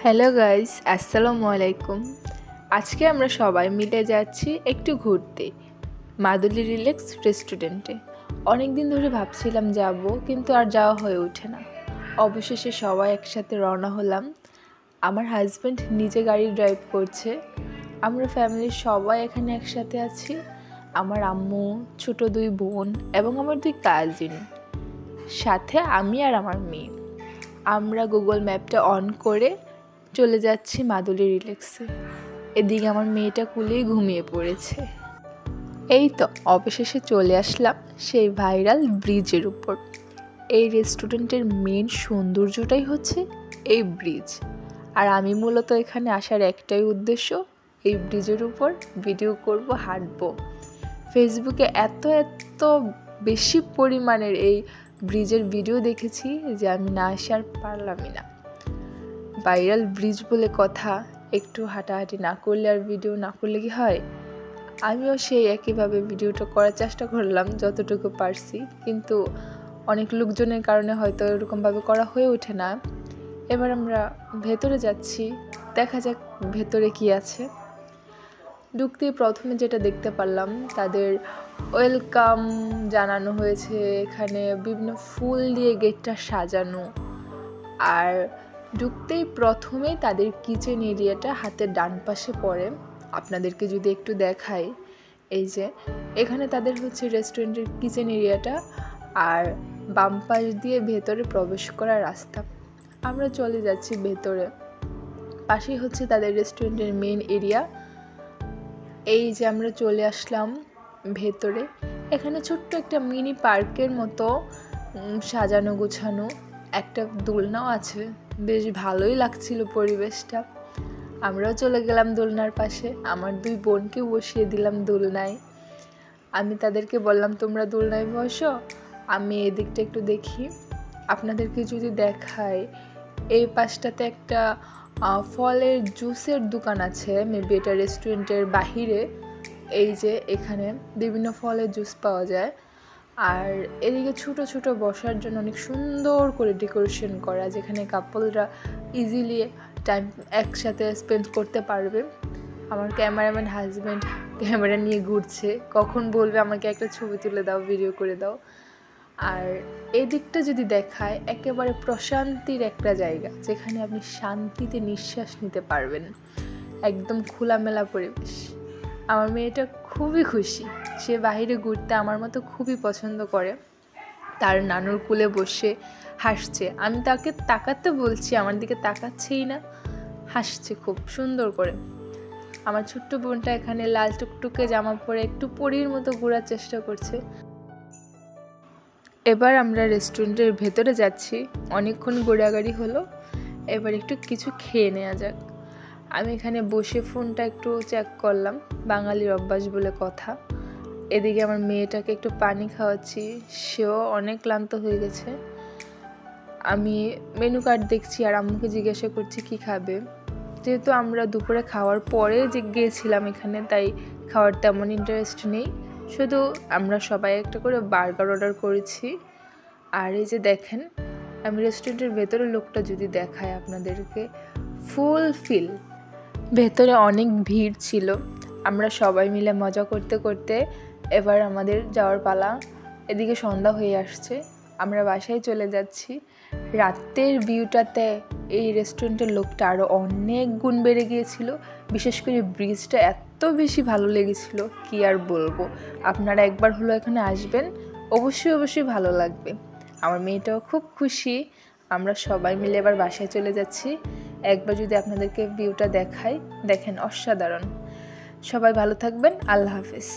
Hello guys, আসসালামু আলাইকুম। আজকে আমরা সবাই মিলে যাচ্ছি একটু ঘুরতে মাদুলি রিল্যাক্স রেস্টুরেন্টে। অনেক দিন ধরে ভাবছিলাম যাব, কিন্তু আর যাওয়া হয়ে ওঠে না। অবশেষে সবাই একসাথে রওনা হলাম। আমার হাজব্যান্ড নিজে গাড়ি ড্রাইভ করছে। আমরা ফ্যামিলির সবাই এখানে একসাথে আছি। আমার আম্মু, ছোট 2 বোন এবং আমার 2 কাজিন, সাথে আমি আর আমার মেয়ে। আমরা গুগল ম্যাপটা অন করে চলে যাচ্ছি মাদুলি রিল্যাক্সে। এদিকে আমার মেয়েটা কুলেই ঘুমিয়ে পড়েছে। এই তো অবশেষে চলে আসলাম সেই ভাইরাল ব্রিজের উপর। এই রেস্টুরেন্টের মেন সৌন্দর্যটাই হচ্ছে এই ব্রিজ। আর আমি মূলত এখানে আসার একটাই উদ্দেশ্য, এই ব্রিজের উপর ভিডিও করব, হাঁটবো। ফেসবুকে এত বেশি পরিমাণের এই ব্রিজের ভিডিও দেখেছি যে আমি না আসার পারলামই না। ভাইরাল ব্রিজ বলে কথা, একটু হাঁটাহাঁটি না করলে আর ভিডিও না করলে কি হয়? আমিও সেই একইভাবে ভিডিওটা করার চেষ্টা করলাম যতটুকু পারছি, কিন্তু অনেক লোকজনের কারণে হয়তো এরকমভাবে করা হয়ে ওঠে না। এবার আমরা ভেতরে যাচ্ছি, দেখা যাক ভেতরে কি আছে। ঢুকতেই প্রথমে যেটা দেখতে পারলাম, তাদের ওয়েলকাম জানানো হয়েছে। এখানে বিভিন্ন ফুল দিয়ে গেটটা সাজানো। আর ঢুকতেই প্রথমেই তাদের কিচেন এরিয়াটা হাতের ডান পাশে পড়ে। আপনাদেরকে যদি একটু দেখাই, এই যে এখানে তাদের হচ্ছে রেস্টুরেন্টের কিচেন এরিয়াটা, আর বাম পাশ দিয়ে ভেতরে প্রবেশ করার রাস্তা। আমরা চলে যাচ্ছি ভেতরে। পাশেই হচ্ছে তাদের রেস্টুরেন্টের মেন এরিয়া। এই যে আমরা চলে আসলাম ভেতরে। এখানে ছোট্ট একটা মিনি পার্কের মতো সাজানো গোছানো, একটা দোলনাও আছে। বেশ ভালোই লাগছিল পরিবেশটা। আমরাও চলে গেলাম দোলনার পাশে। আমার 2 বোনকে বসিয়ে দিলাম দোলনায়। আমি তাদেরকে বললাম, তোমরা দোলনায় বসো, আমি এদিকটা একটু দেখি। আপনাদেরকে যদি দেখাই, এই পাশটাতে একটা ফলের জুসের দোকান আছে। মেবি এটা রেস্টুরেন্টের বাহিরে। এই যে এখানে বিভিন্ন ফলের জুস পাওয়া যায়। আর এদিকে ছোট ছোট বসার জন্য অনেক সুন্দর করে ডেকোরেশন করা, যেখানে কাপলরা ইজিলি টাইম একসাথে স্পেন্ড করতে পারবে। আমার ক্যামেরাম্যান হাজব্যান্ড ক্যামেরা নিয়ে ঘুরছে, কখন বলবে আমাকে একটা ছবি তুলে দাও, ভিডিও করে দাও। আর এদিকটা যদি দেখায়, একেবারে প্রশান্তির একটা জায়গা, যেখানে আপনি শান্তিতে নিঃশ্বাস নিতে পারবেন। একদম খোলামেলা পরিবেশ। আমার মেয়েটা খুবই খুশি। সে বাইরে ঘুরতে আমার মতো খুবই পছন্দ করে। তার নানুর কোলে বসে হাসছে। আমি তাকে তাকাতে বলছি, আমার দিকে তাকাচ্ছেই না, হাসছে খুব সুন্দর করে। আমার ছোট্ট বোনটা এখানে লাল টুকটুকে জামা পরে একটু পরীর মতো ঘোরার চেষ্টা করছে। এবার আমরা রেস্টুরেন্টের ভেতরে যাচ্ছি। অনেকক্ষণ ঘোরাঘুরি হলো, এবার একটু কিছু খেয়ে নেওয়া যাক। আমি এখানে বসে ফোনটা একটু চেক করলাম, বাঙালির অভ্যাস বলে কথা। এদিকে আমার মেয়েটাকে একটু পানি খাওয়াচ্ছি, সেও অনেক ক্লান্ত হয়ে গেছে। আমি মেনু কার্ড দেখছি আর আম্মুকে জিজ্ঞাসা করছি কি খাবে। যেহেতু আমরা দুপুরে খাওয়ার পরে যে গিয়েছিলাম এখানে, তাই খাওয়ার তেমন ইন্টারেস্ট নেই। শুধু আমরা সবাই একটা করে বার্গার অর্ডার করেছি। আর এই যে দেখেন, আমি রেস্টুরেন্টের ভেতরে লোকটা যদি দেখায় আপনাদেরকে, ফুলফিল। ভেতরে অনেক ভিড় ছিল। আমরা সবাই মিলে মজা করতে করতে এবার আমাদের যাওয়ার পালা। এদিকে সন্ধ্যা হয়ে আসছে, আমরা বাসায় চলে যাচ্ছি। রাতের ভিউটাতে এই রেস্টুরেন্টের লোকটা আরও অনেক গুণ বেড়ে গিয়েছিল। বিশেষ করে ব্রিজটা এত বেশি ভালো লেগেছিল, কি আর বলবো। আপনারা একবার হলো এখানে আসবেন, অবশ্যই ভালো লাগবে। আমার মেয়েটাও খুব খুশি। আমরা সবাই মিলে এবার বাসায় চলে যাচ্ছি। একবার যদি আপনাদেরকে ভিউটা দেখাই, দেখেন অসাধারণ। সবাই ভালো থাকবেন, আল্লাহ হাফেজ।